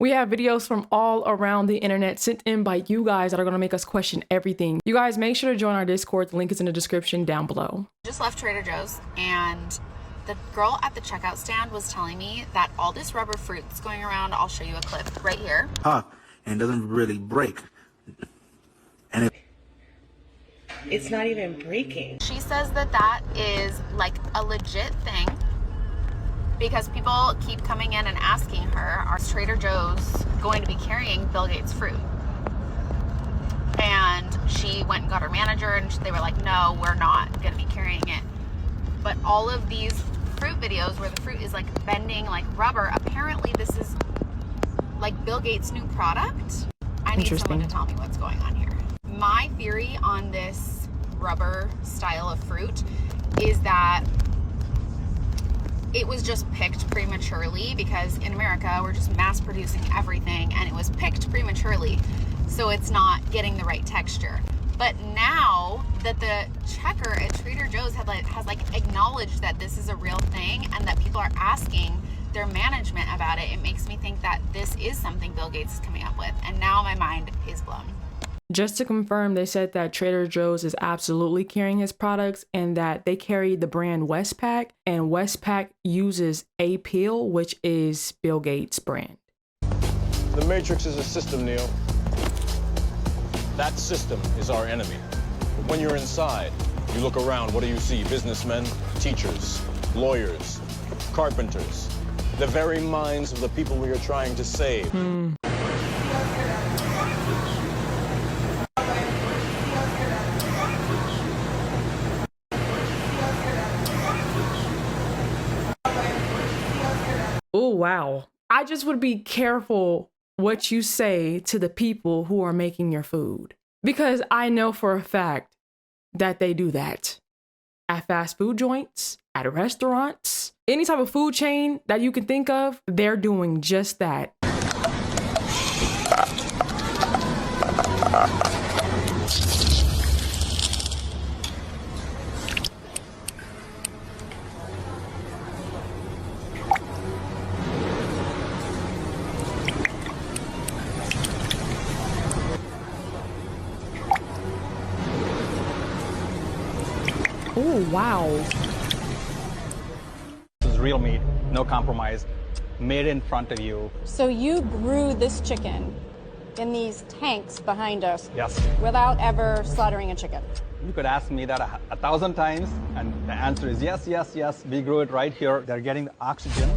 We have videos from all around the internet sent in by you guys that are going to make us question everything. You guys make sure to join our Discord. The link is in the description down below. Just left Trader Joe's and the girl at the checkout stand was telling me that all this rubber fruit's going around. I'll show you a clip right here. And doesn't really break. And it's not even breaking. She says that that is like a legit thing because people keep coming in and asking her, are Trader Joe's going to be carrying Bill Gates fruit? And she went and got her manager and they were like, no, we're not going to be carrying it. But all of these fruit videos where the fruit is like bending like rubber, apparently this is like Bill Gates' new product. I need someone to tell me what's going on here. My theory on this rubber style of fruit is that it was just picked prematurely because in America we're just mass producing everything and it was picked prematurely, so it's not getting the right texture. But now that the checker at Trader Joe's has acknowledged that this is a real thing and that people are asking their management about it, it makes me think that this is something Bill Gates is coming up with, and now my mind is blown. Just to confirm, they said that Trader Joe's is absolutely carrying his products and that they carry the brand Westpac, and Westpac uses a pill, which is Bill Gates' brand. The Matrix is a system, Neil. That system is our enemy. But when you're inside, you look around, what do you see? Businessmen, teachers, lawyers, carpenters, the very minds of the people we are trying to save. Oh, wow. I just would be careful what you say to the people who are making your food, because I know for a fact that they do that at fast food joints, at restaurants, any type of food chain that you can think of, they're doing just that. Oh, wow. This is real meat, no compromise, made in front of you. So you grew this chicken in these tanks behind us? Yes. Without ever slaughtering a chicken? You could ask me that 1,000 times, and the answer is yes, yes, yes. We grew it right here. They're getting the oxygen.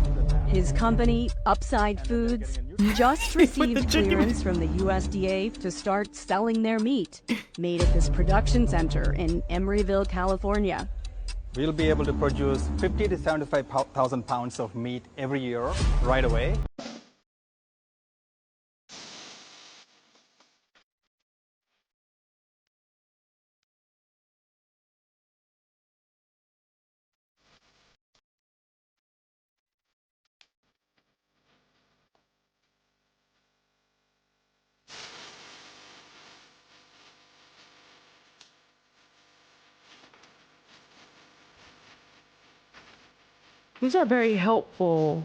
His company, Upside Foods, just received clearance from the USDA to start selling their meat, made at this production center in Emeryville, California. We'll be able to produce 50 to 75,000 pounds of meat every year right away. These are very helpful.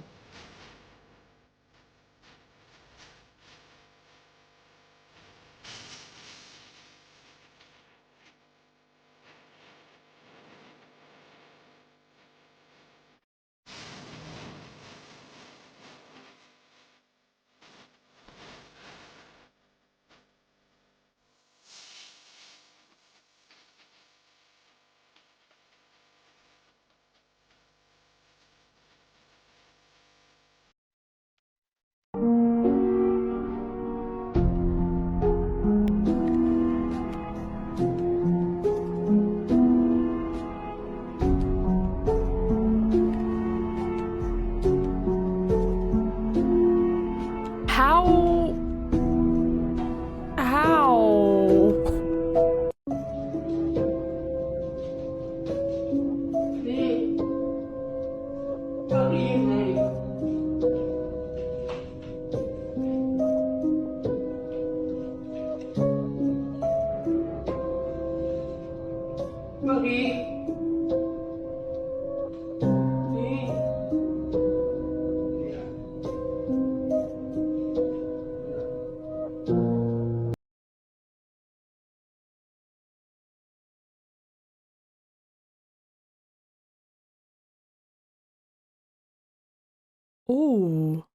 Ooh.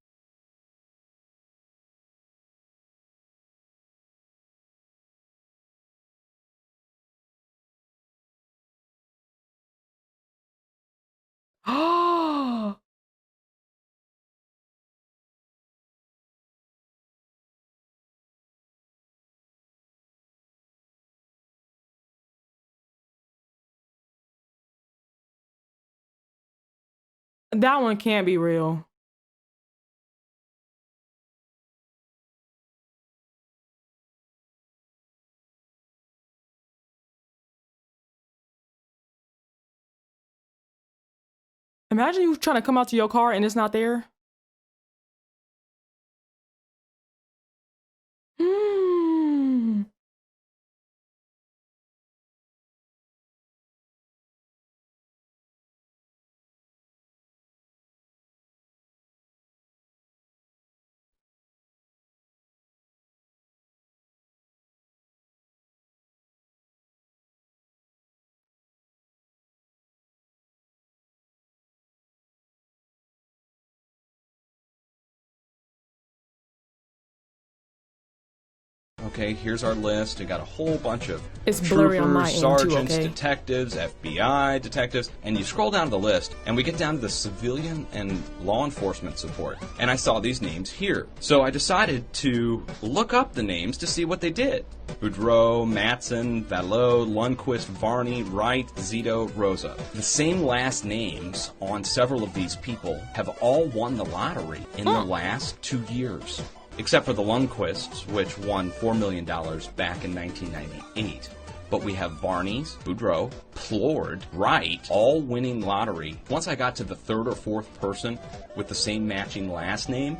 Oh. That one can't be real. Imagine you trying to come out to your car and it's not there. Hmm. Okay, here's our list. We got a whole bunch of It's blurry on my troopers, end, too, sergeants, okay? detectives, FBI detectives, and you scroll down the list, and we get down to the civilian and law enforcement support. And I saw these names here. So I decided to look up the names to see what they did. Boudreaux, Matson, Vallot, Lundquist, Varney, Wright, Zito, Rosa. The same last names on several of these people have all won the lottery in the last 2 years. Except for the Lundquists, which won $4 million back in 1998. But we have Varney's, Boudreaux, Plord, Wright, all winning lottery. Once I got to the third or fourth person with the same matching last name,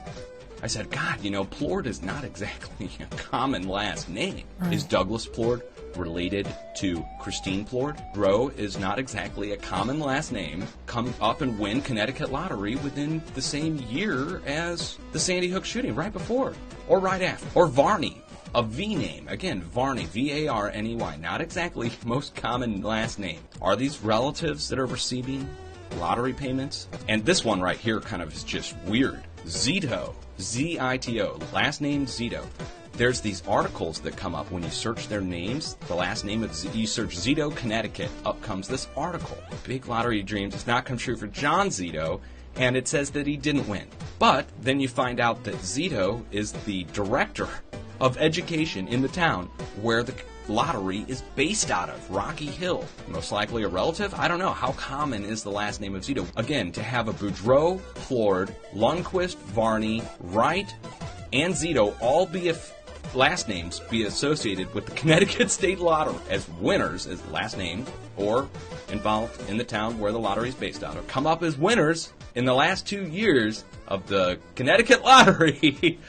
I said, God, you know, Plord is not exactly a common last name. Right. Is Douglas Plord related to Christine Plord? Rowe is not exactly a common last name. Come up and win Connecticut lottery within the same year as the Sandy Hook shooting, right before, or right after. Or Varney, a V name. Again, Varney, V-A-R-N-E-Y. Not exactly most common last name. Are these relatives that are receiving lottery payments? And this one right here kind of is just weird. Zito, Z-I-T-O, last name Zito. There's these articles that come up when you search their names. The last name of you search Zito, Connecticut. Up comes this article. Big lottery dreams does not come true for John Zito, and it says that he didn't win. But then you find out that Zito is the director of education in the town where the lottery is based out of, Rocky Hill. Most likely a relative? I don't know. How common is the last name of Zito? Again, to have a Boudreaux, Plord, Lundquist, Varney, Wright, and Zito all be last names be associated with the Connecticut State Lottery as winners, as last name, or involved in the town where the lottery is based out of, come up as winners in the last 2 years of the Connecticut Lottery.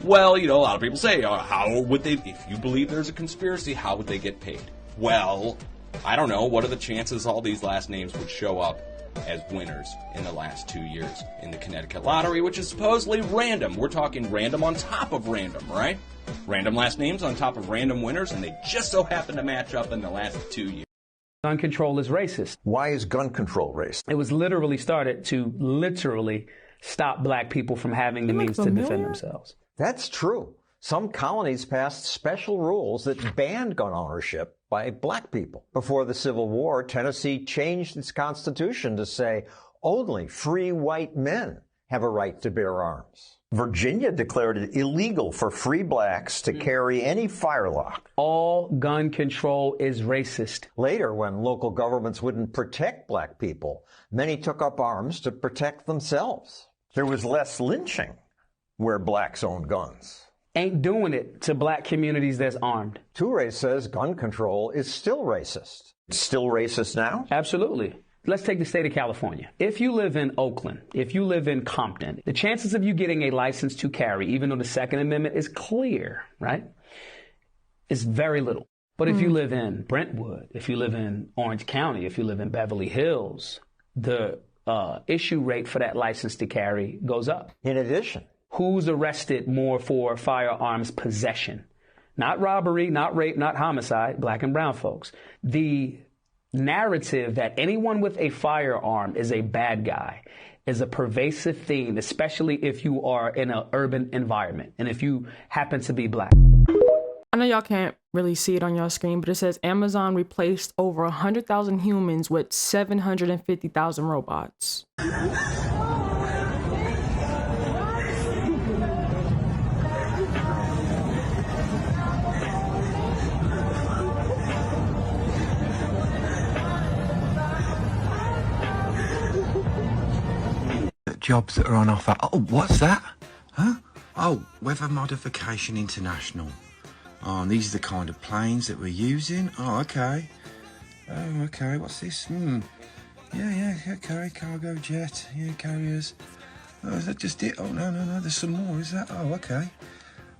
Well, you know, a lot of people say, how would they, if you believe there's a conspiracy, how would they get paid? Well, I don't know. What are the chances all these last names would show up as winners in the last 2 years in the Connecticut Lottery, which is supposedly random? We're talking random on top of random, right? Random last names on top of random winners, and they just so happen to match up in the last 2 years. Gun control is racist. Why is gun control racist? It was literally started to stop black people from having the means to defend themselves. That's true. Some colonies passed special rules that banned gun ownership by black people. Before the Civil War, Tennessee changed its constitution to say only free white men have a right to bear arms. Virginia declared it illegal for free blacks to carry any firelock. All gun control is racist. Later, when local governments wouldn't protect black people, many took up arms to protect themselves. There was less lynching where blacks owned guns. Ain't doing it to black communities that's armed. Toure says gun control is still racist. It's still racist now? Absolutely. Let's take the state of California. If you live in Oakland, if you live in Compton, the chances of you getting a license to carry, even though the Second Amendment is clear, right, is very little. But if you live in Brentwood, if you live in Orange County, if you live in Beverly Hills, the issue rate for that license to carry goes up. In addition, who's arrested more for firearms possession? Not robbery, not rape, not homicide, black and brown folks. The narrative that anyone with a firearm is a bad guy is a pervasive theme, especially if you are in an urban environment and if you happen to be Black. I know y'all can't really see it on your screen, but it says Amazon replaced over 100,000 humans with 750,000 robots. Jobs that are on offer. Oh, what's that? Huh? Oh, Weather Modification International. Oh, and these are the kind of planes that we're using. Oh, okay. Oh, okay. What's this? Yeah, okay. Cargo jet. Yeah, carriers. Oh, is that just it? Oh, no. There's some more. Is that? Oh, okay.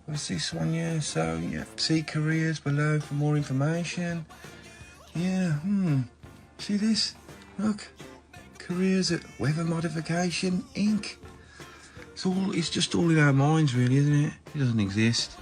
What's this one? Yeah, so, yeah. See careers below for more information. Yeah, See this? Look. Careers at Weather Modification Inc. It's just all in our minds, really, isn't it? It doesn't exist.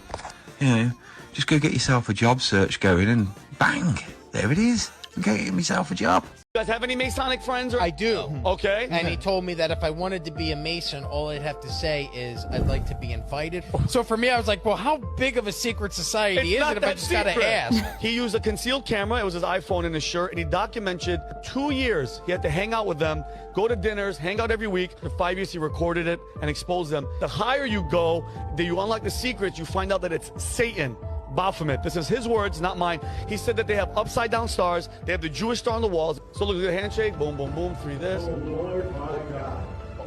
You know, just go get yourself a job search going and bang, there it is. I'm going to get myself a job. You guys have any Masonic friends? I do. Okay. And he told me that if I wanted to be a Mason, all I'd have to say is I'd like to be invited. So for me, I was like, well, how big of a secret society is it if I just got to ask? He used a concealed camera. It was his iPhone in his shirt, and he documented 2 years. He had to hang out with them, go to dinners, hang out every week. For 5 years, he recorded it and exposed them. The higher you go, the you unlock the secrets, you find out that it's Satan. Baphomet. This is his words, not mine. He said that they have upside down stars. They have the Jewish star on the walls. So look at the handshake. Boom, boom, boom. 3 this. Oh, Lord, my God.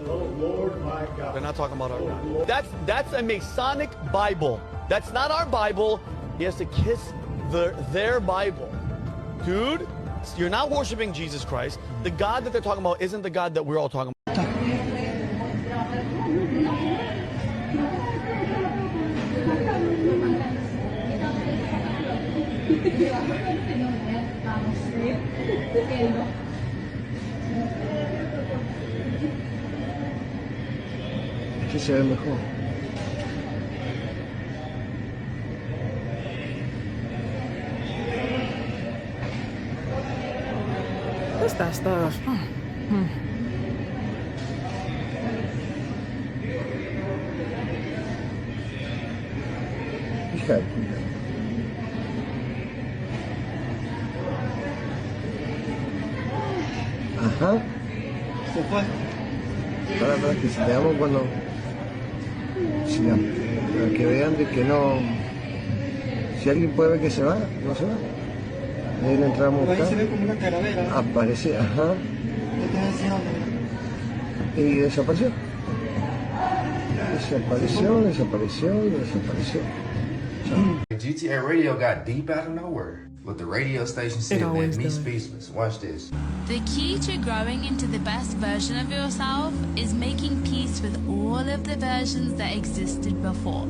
Oh, Lord, my God. They're not talking about our God. That's a Masonic Bible. That's not our Bible. He has to kiss their Bible. Dude, you're not worshiping Jesus Christ. The God that they're talking about isn't the God that we're all talking about. Aquí se ve mejor. What's that stuff? Fíjate. Ajá. Se fue. Para que se veamos cuando... para que vean de que no... Si alguien puede ver que se va, no se va. Ahí le entramos a buscar. Ahí se ve como una calavera. Aparece, ajá. Y desapareció. Desapareció. GTA radio got deep out of nowhere. But the radio station said let me speechless. Watch this. The key to growing into the best version of yourself is making peace with all of the versions that existed before.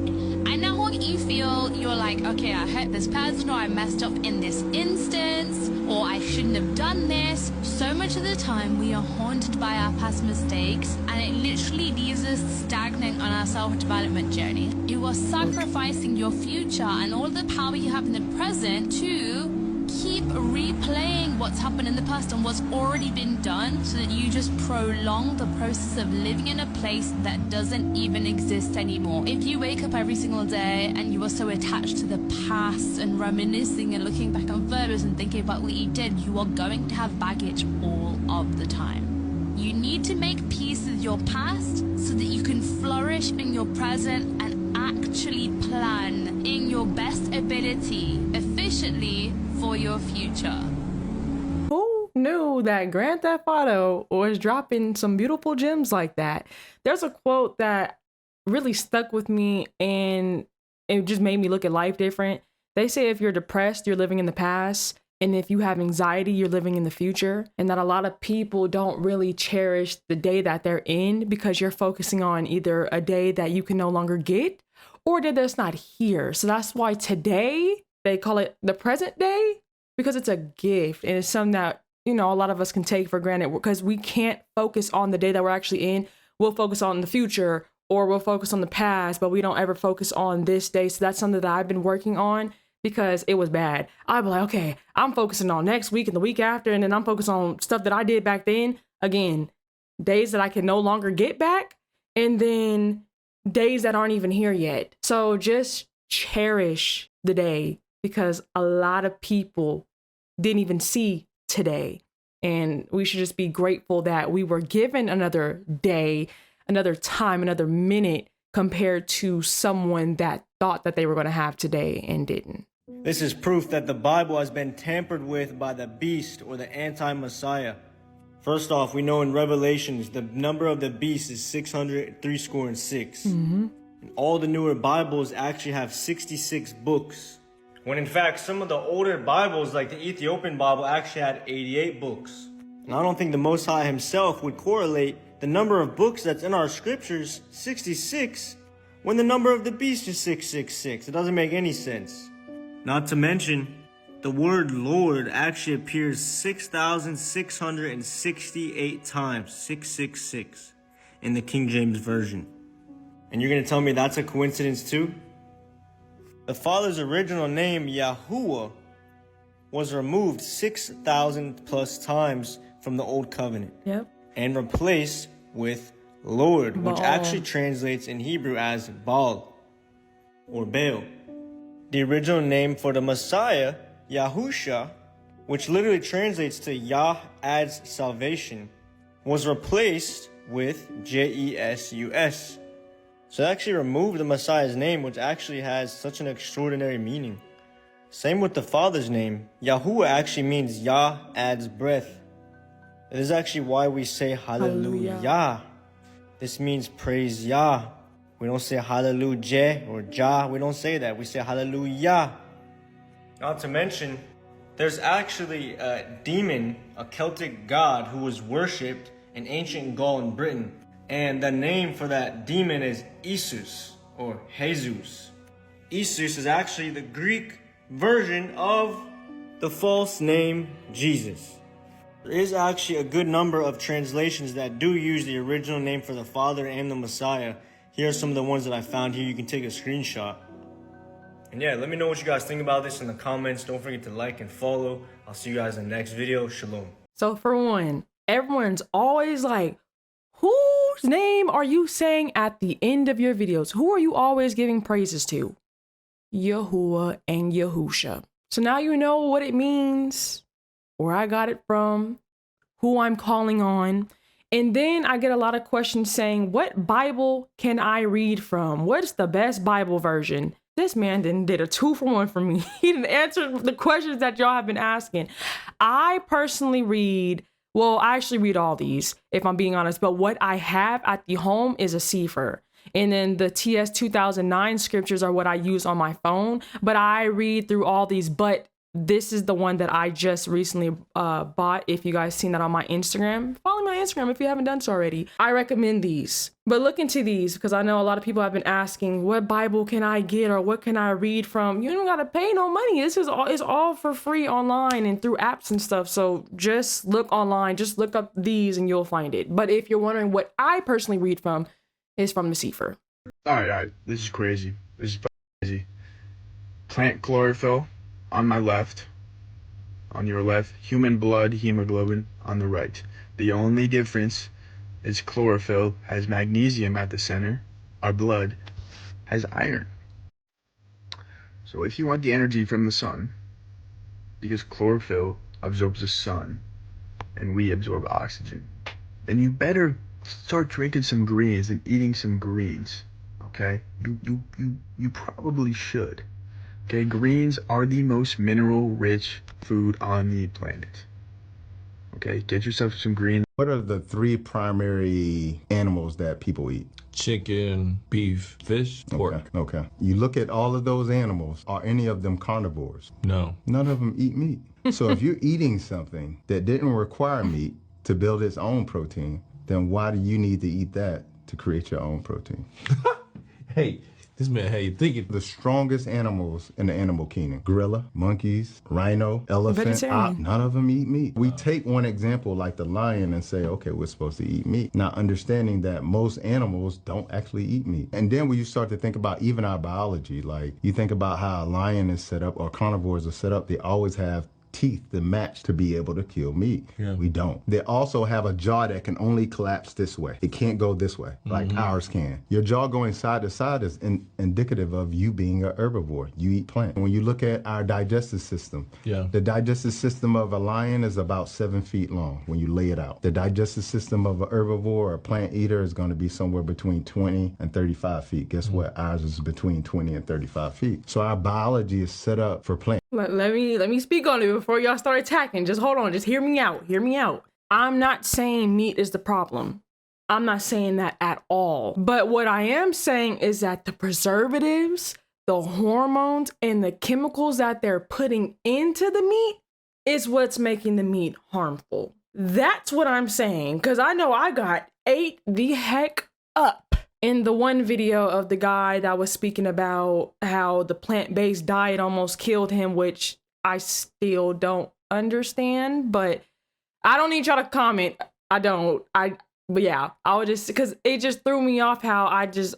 I know what you feel. You're like, okay, I hurt this person, or I messed up in this instance, or I shouldn't have done this. So much of the time we are haunted by our past mistakes, and it literally leaves us stagnant on our self-development journey. You are sacrificing your future and all the power you have in the present to keep replaying what's happened in the past and what's already been done, so that you just prolong the process of living in a place that doesn't even exist anymore. If you wake up every single day and you are so attached to the past and reminiscing and looking back on photos and thinking about what you did, you are going to have baggage all of the time. You need to make peace with your past so that you can flourish in your present and actually plan in your best ability efficiently for your future. Who knew that Grand Theft Auto was dropping some beautiful gems like that? There's a quote that really stuck with me, and it just made me look at life different. They say if you're depressed, you're living in the past, and if you have anxiety, you're living in the future. And that a lot of people don't really cherish the day that they're in because you're focusing on either a day that you can no longer get or a day that's not here. So that's why today they call it the present day, because it's a gift and it's something that, you know, a lot of us can take for granted because we can't focus on the day that we're actually in. We'll focus on the future or we'll focus on the past, but we don't ever focus on this day. So that's something that I've been working on because it was bad. I'd be like, okay, I'm focusing on next week and the week after, and then I'm focused on stuff that I did back then. Again, days that I can no longer get back, and then days that aren't even here yet. So just cherish the day, because a lot of people didn't even see today. And we should just be grateful that we were given another day, another time, another minute compared to someone that thought that they were going to have today and didn't. This is proof that the Bible has been tampered with by the beast or the anti-Messiah. First off, we know in Revelations, the number of the beast is 636. Mm-hmm. And all the newer Bibles actually have 66 books. When in fact, some of the older Bibles, like the Ethiopian Bible, actually had 88 books. And I don't think the Most High himself would correlate the number of books that's in our scriptures, 66, when the number of the beast is 666. It doesn't make any sense. Not to mention, the word Lord actually appears 6,668 times, 666, in the King James Version. And you're going to tell me that's a coincidence too? The Father's original name, Yahuwah, was removed 6,000 plus times from the Old Covenant. Yep. And replaced with Lord, which Baal. actually translates in Hebrew as Baal or Baal. The original name for the Messiah, Yahusha, which literally translates to Yah adds salvation, was replaced with Jesus. So they actually removed the Messiah's name, which actually has such an extraordinary meaning. Same with the Father's name. Yahuwah actually means Yah adds breath. It is actually why we say hallelujah. This means praise Yah. We don't say hallelujah or Jah. We don't say that. We say hallelujah. Not to mention, there's actually a demon, a Celtic god, who was worshipped in ancient Gaul and Britain. And the name for that demon is Isus or Jesus. Isus is actually the Greek version of the false name Jesus. There is actually a good number of translations that do use the original name for the Father and the Messiah. Here are some of the ones that I found here. You can take a screenshot. And yeah, let me know what you guys think about this in the comments. Don't forget to like and follow. I'll see you guys in the next video. Shalom. So for one, everyone's always like, whose name are you saying at the end of your videos? Who are you always giving praises to? Yahuwah and Yahusha. So now you know what it means, where I got it from, who I'm calling on. And then I get a lot of questions saying, what Bible can I read from? What's the best Bible version? This man did a 2-for-1 for me. He didn't answer the questions that y'all have been asking. I personally read, well, I actually read all these, if I'm being honest, but what I have at the home is a Sefer. And then the TS 2009 scriptures are what I use on my phone, but I read through all these, but this is the one that I just recently bought. If you guys seen that on my Instagram, follow my Instagram if you haven't done so already. I recommend these, but look into these because I know a lot of people have been asking, what Bible can I get or what can I read from? You don't gotta pay no money. This is all, it's all for free online and through apps and stuff. So just look online, just look up these and you'll find it. But if you're wondering what I personally read from, is from the Sefer. All right. This is crazy. This is crazy. Plant chlorophyll on my left. On your left, human blood hemoglobin on the right. The only difference is chlorophyll has magnesium at the center. Our blood has iron. So if you want the energy from the sun, because chlorophyll absorbs the sun and we absorb oxygen, then you better start drinking some greens and eating some greens. Okay? You probably should. Okay, greens are the most mineral-rich food on the planet. Okay, get yourself some green. What are the 3 primary animals that people eat? Chicken, beef, fish, pork. Okay. You look at all of those animals, are any of them carnivores? No. None of them eat meat. So if you're eating something that didn't require meat to build its own protein, then why do you need to eat that to create your own protein? Hey, this man, how you thinking? The strongest animals in the animal kingdom: gorilla, monkeys, rhino, elephant, none of them eat meat. We take one example like the lion and say, okay, we're supposed to eat meat, not understanding that most animals don't actually eat meat. And then when you start to think about even our biology, like you think about how a lion is set up or carnivores are set up, they always have teeth to match to be able to kill meat. We don't. They also have a jaw that can only collapse this way. It can't go this way like ours can. Your jaw going side to side is indicative of you being an herbivore. You eat plant. When you look at our digestive system, the digestive system of a lion is about 7 feet long when you lay it out. The digestive system of a herbivore or a plant eater is going to be somewhere between 20 and 35 feet. Guess what? Ours is between 20 and 35 feet. So our biology is set up for plants. Let me speak on it before y'all start attacking. Just hold on. Just hear me out. Hear me out. I'm not saying meat is the problem. I'm not saying that at all. But what I am saying is that the preservatives, the hormones, and the chemicals that they're putting into the meat is what's making the meat harmful. That's what I'm saying. Because I know I got ate the heck up in the one video of the guy that was speaking about how the plant-based diet almost killed him, which I still don't understand, but I don't need y'all to comment. But yeah, I would just, because it just threw me off how I just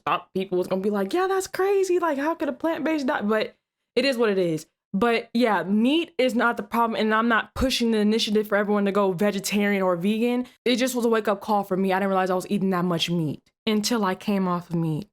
thought people was gonna be like, yeah, that's crazy. Like, how could a plant-based diet? But it is what it is. But yeah, meat is not the problem, and I'm not pushing the initiative for everyone to go vegetarian or vegan. It just was a wake-up call for me. I didn't realize I was eating that much meat until I came off of meat.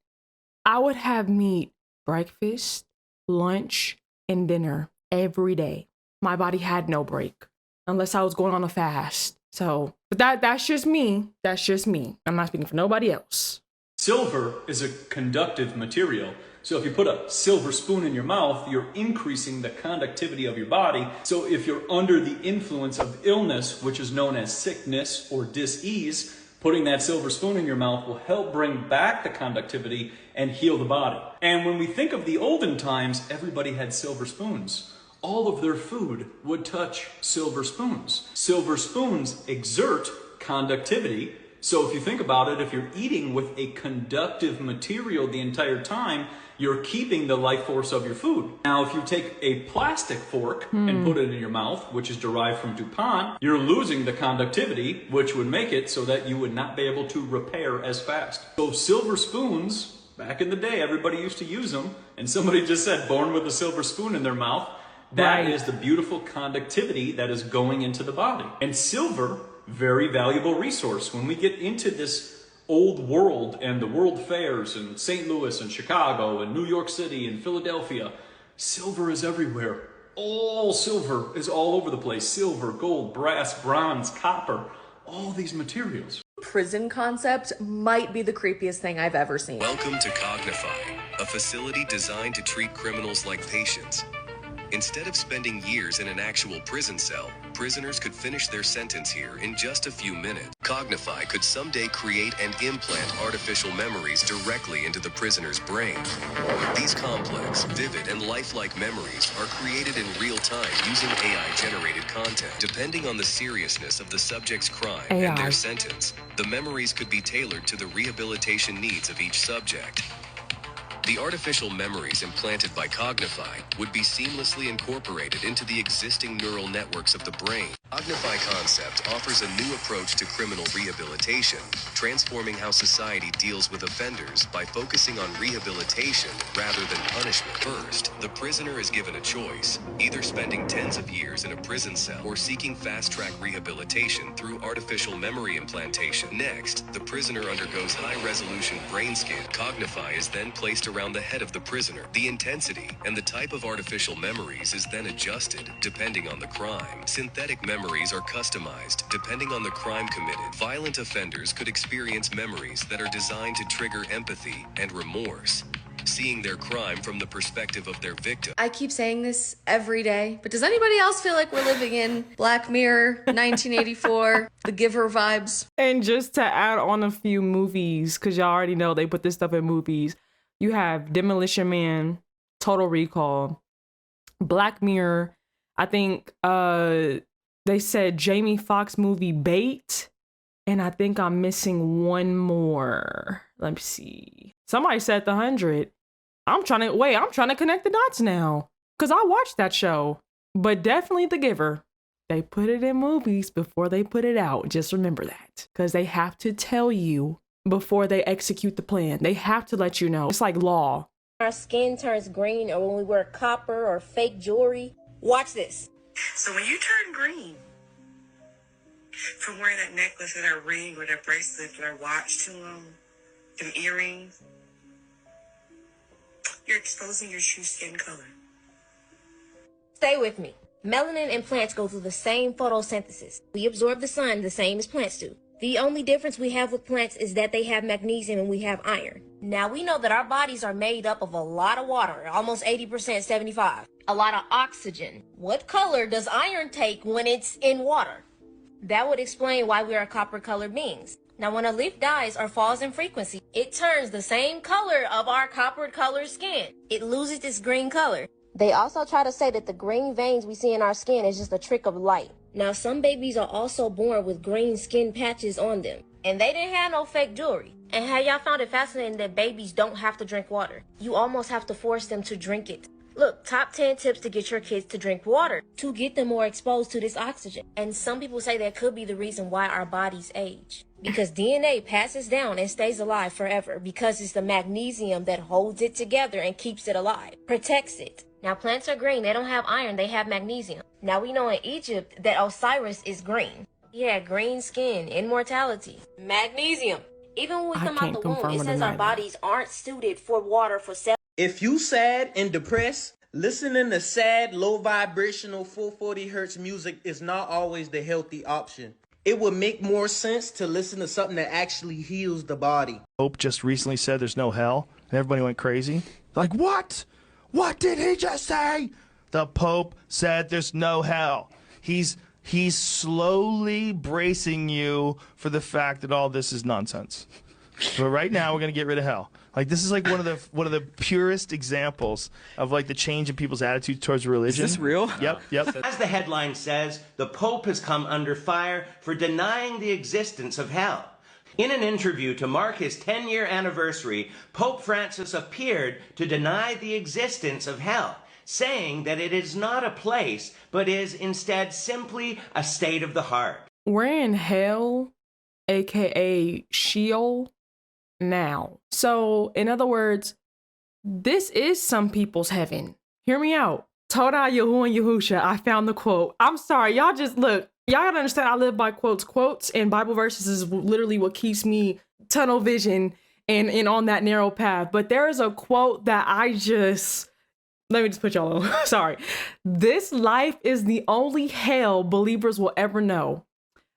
I would have meat breakfast, lunch, and dinner every day. My body had no break unless I was going on a fast. So, but that's just me. That's just me. I'm not speaking for nobody else. Silver is a conductive material. So if you put a silver spoon in your mouth, you're increasing the conductivity of your body. So if you're under the influence of illness, which is known as sickness or dis-ease, putting that silver spoon in your mouth will help bring back the conductivity and heal the body. And when we think of the olden times, everybody had silver spoons. All of their food would touch silver spoons. Silver spoons exert conductivity. So if you think about it, if you're eating with a conductive material the entire time, you're keeping the life force of your food. Now, if you take a plastic fork and put it in your mouth, which is derived from DuPont, you're losing the conductivity, which would make it so that you would not be able to repair as fast. So silver spoons, back in the day, everybody used to use them, and somebody just said, born with a silver spoon in their mouth. That is the beautiful conductivity that is going into the body. And silver, very valuable resource. When we get into this old world and the world fairs in St. Louis and Chicago and New York City and Philadelphia, silver is everywhere. All silver is all over the place. Silver, gold, brass, bronze, copper, all these materials. Prison concept might be the creepiest thing I've ever seen. Welcome to Cognify, a facility designed to treat criminals like patients. Instead of spending years in an actual prison cell, prisoners could finish their sentence here in just a few minutes. Cognify could someday create and implant artificial memories directly into the prisoner's brain. These complex, vivid, and lifelike memories are created in real time using AI-generated content. Depending on the seriousness of the subject's crime and their sentence, the memories could be tailored to the rehabilitation needs of each subject. The artificial memories implanted by Cognify would be seamlessly incorporated into the existing neural networks of the brain. Cognify Concept offers a new approach to criminal rehabilitation, transforming how society deals with offenders by focusing on rehabilitation rather than punishment. First, the prisoner is given a choice, either spending tens of years in a prison cell or seeking fast-track rehabilitation through artificial memory implantation. Next, the prisoner undergoes high-resolution brain scan. Cognify is then placed around the head of the prisoner. The intensity and the type of artificial memories is then adjusted depending on the crime. Synthetic memories are customized depending on the crime committed. Violent offenders could experience memories that are designed to trigger empathy and remorse, seeing their crime from the perspective of their victim. I keep saying this every day, but does anybody else feel like we're living in Black Mirror, 1984, The Giver vibes? And just to add on a few movies, because y'all already know they put this stuff in movies. You have Demolition Man, Total Recall, Black Mirror. I think they said Jamie Foxx movie Bait. And I think I'm missing one more. Let me see. Somebody said The 100. I'm trying to connect the dots now. Because I watched that show. But definitely The Giver. They put it in movies before they put it out. Just remember that. Because they have to tell you before they execute the plan. They have to let you know. It's like law. Our skin turns green or when we wear copper or fake jewelry. Watch this. So when you turn green from wearing that necklace or that ring or that bracelet or that watch too long, them earrings, you're exposing your true skin color. Stay with me. Melanin and plants go through the same photosynthesis. We absorb the sun the same as plants do. The only difference we have with plants is that they have magnesium and we have iron. Now we know that our bodies are made up of a lot of water, almost 80%, 75. A lot of oxygen. What color does iron take when it's in water? That would explain why we are copper-colored beings. Now when a leaf dies or falls in frequency, it turns the same color of our copper-colored skin. It loses its green color. They also try to say that the green veins we see in our skin is just a trick of light. Now, some babies are also born with green skin patches on them, and they didn't have no fake jewelry. And have y'all found it fascinating that babies don't have to drink water? You almost have to force them to drink it. Look, top 10 tips to get your kids to drink water, to get them more exposed to this oxygen. And some people say that could be the reason why our bodies age. Because DNA passes down and stays alive forever because it's the magnesium that holds it together and keeps it alive, protects it. Now, plants are green. They don't have iron. They have magnesium. Now, we know in Egypt that Osiris is green. He had green skin, immortality, magnesium. Even when we come out the womb, it says our bodies aren't suited for water for cells. If you sad and depressed, listening to sad, low vibrational 440 hertz music is not always the healthy option. It would make more sense to listen to something that actually heals the body. Pope just recently said there's no hell, and everybody went crazy. Like, what? What did he just say? The Pope said there's no hell. He's slowly bracing you for the fact that all this is nonsense. But right now we're gonna get rid of hell. Like, this is like one of the purest examples of like the change in people's attitudes towards religion. Is this real? Yep. As the headline says, the Pope has come under fire for denying the existence of hell. In an interview to mark his 10-year anniversary, Pope Francis appeared to deny the existence of hell, saying that it is not a place, but is instead simply a state of the heart. We're in hell, aka Sheol, now. So, in other words, this is some people's heaven. Hear me out. Toda Yahu and Yahusha, I found the quote. I'm sorry, y'all just look. Y'all gotta understand I live by quotes. Quotes and Bible verses is literally what keeps me tunnel vision and on that narrow path. But there is a quote that let me just put y'all on. Sorry. This life is the only hell believers will ever know.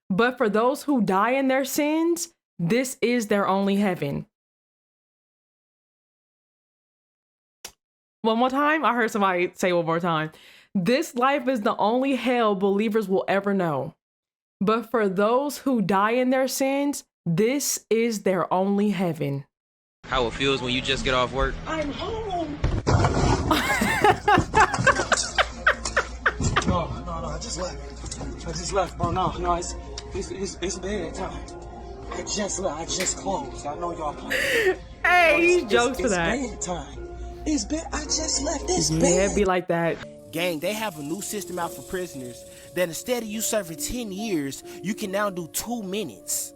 But for those who die in their sins, this is their only heaven. One more time. I heard somebody say one more time. This life is the only hell believers will ever know. But for those who die in their sins, this is their only heaven. How it feels when you just get off work? I'm home. No, I just left. Bro, no, it's bedtime. I just left. I just closed. I know y'all playing. Hey, he jokes for that. It's bedtime. I just left. It's yeah, bed. It'd be like that. Gang, they have a new system out for prisoners that instead of you serving 10 years, you can now do 2 minutes.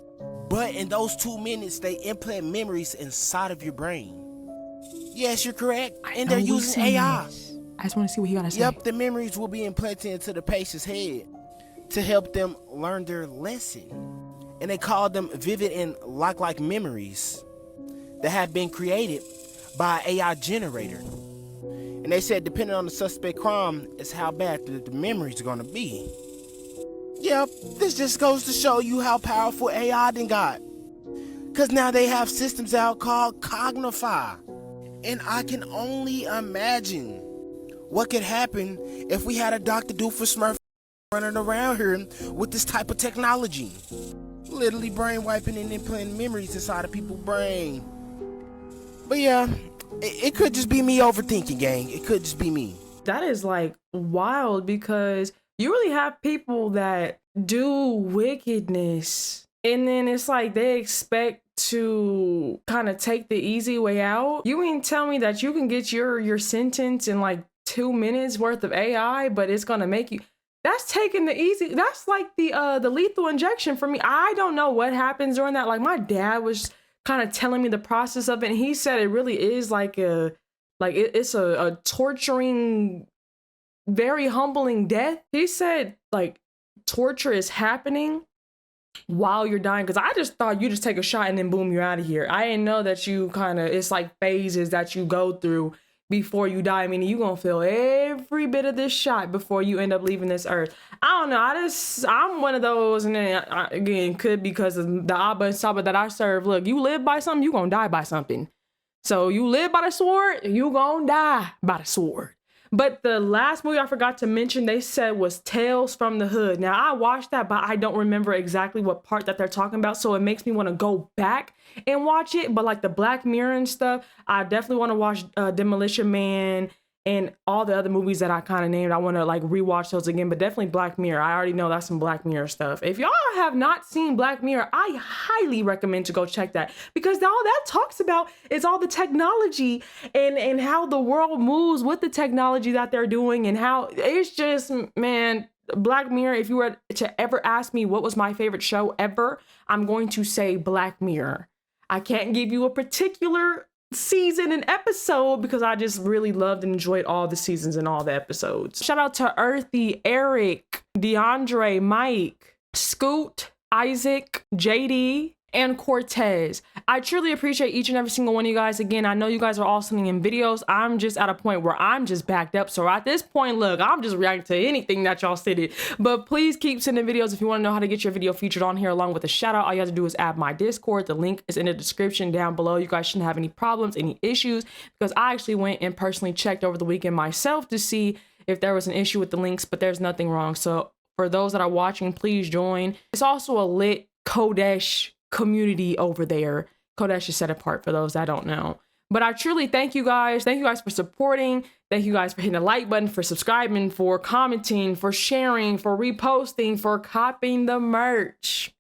But in those 2 minutes, they implant memories inside of your brain. Yes, you're correct. And they're using AI. I just want to see what he gotta say. Yep, the memories will be implanted into the patient's head to help them learn their lesson. And they call them vivid and like memories that have been created by an AI generator. And they said depending on the suspect crime is how bad the memories are gonna be. Yep, this just goes to show you how powerful AI done got. Cause now they have systems out called Cognify. And I can only imagine what could happen if we had a Dr. Doofus running around here with this type of technology. Literally brain wiping and implanting memories inside of people's brain. But yeah, it could just be me overthinking, gang. It could just be me. That is like wild because you really have people that do wickedness and then it's like they expect to kind of take the easy way out. You mean tell me that you can get your sentence in like 2 minutes worth of AI, but it's gonna make you. That's taking the easy. That's like the lethal injection for me. I don't know what happens during that. Like my dad was kind of telling me the process of it, and he said it really is like it's a torturing very humbling death. He said like torture is happening while you're dying, because I just thought you just take a shot and then boom, you're out of here. I didn't know that you kind of, it's like phases that you go through before you die. I mean, you gonna feel every bit of this shot before you end up leaving this earth. I don't know. I'm one of those, and then again, could because of the Abba and Saba that I serve. Look, you live by something, you gonna die by something. So you live by the sword, you gonna die by the sword. But the last movie I forgot to mention, they said was Tales from the Hood. Now I watched that, but I don't remember exactly what part that they're talking about. So it makes me want to go back and watch it. But like the Black Mirror and stuff, I definitely want to watch Demolition Man and all the other movies that I kind of named. I want to like rewatch those again, but definitely Black Mirror. I already know that's some Black Mirror stuff. If y'all have not seen Black Mirror, I highly recommend to go check that, because all that talks about is all the technology and how the world moves with the technology that they're doing, and how it's just, man, Black Mirror. If you were to ever ask me what was my favorite show ever, I'm going to say Black Mirror. I can't give you a particular season and episode because I just really loved and enjoyed all the seasons and all the episodes. Shout out to Earthy, Eric, DeAndre, Mike, Scoot, Isaac, JD, and Cortez. I truly appreciate each and every single one of you guys. Again, I know you guys are all sending in videos. I'm just at a point where I'm just backed up. So at this point, look, I'm just reacting to anything that y'all stated. But please keep sending videos if you want to know how to get your video featured on here along with a shout out. All you have to do is add my Discord. The link is in the description down below. You guys shouldn't have any problems, any issues, because I actually went and personally checked over the weekend myself to see if there was an issue with the links, but there's nothing wrong. So for those that are watching, please join. It's also a lit Kodesh community over there. Kodesh is set apart for those that don't know. But I truly thank you guys. Thank you guys for supporting. Thank you guys for hitting the like button, for subscribing, for commenting, for sharing, for reposting, for copying the merch.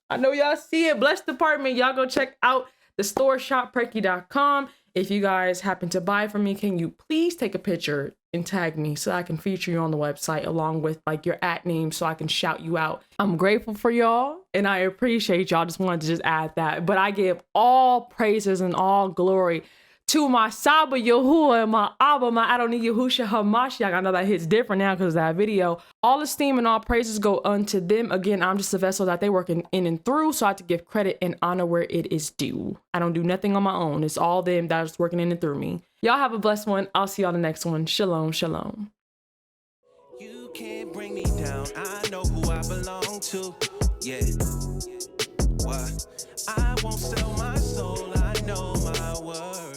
I know y'all see it. Bless Department. Y'all go check out the store, shopperkyy.com. If you guys happen to buy from me, can you please take a picture and tag me so I can feature you on the website along with like your @name so I can shout you out. I'm grateful for y'all and I appreciate y'all. Just wanted to just add that. But I give all praises and all glory to my Saba Yahuwah and my Abba, my Adonai Yahusha HaMashiach. I know that hits different now because of that video. All esteem and all praises go unto them. Again, I'm just a vessel that they work in and through, so I have to give credit and honor where it is due. I don't do nothing on my own. It's all them that is working in and through me. Y'all have a blessed one. I'll see y'all in the next one. Shalom, shalom. You can't bring me down. I know who I belong to. Yeah. What? I won't sell my soul. I know my word.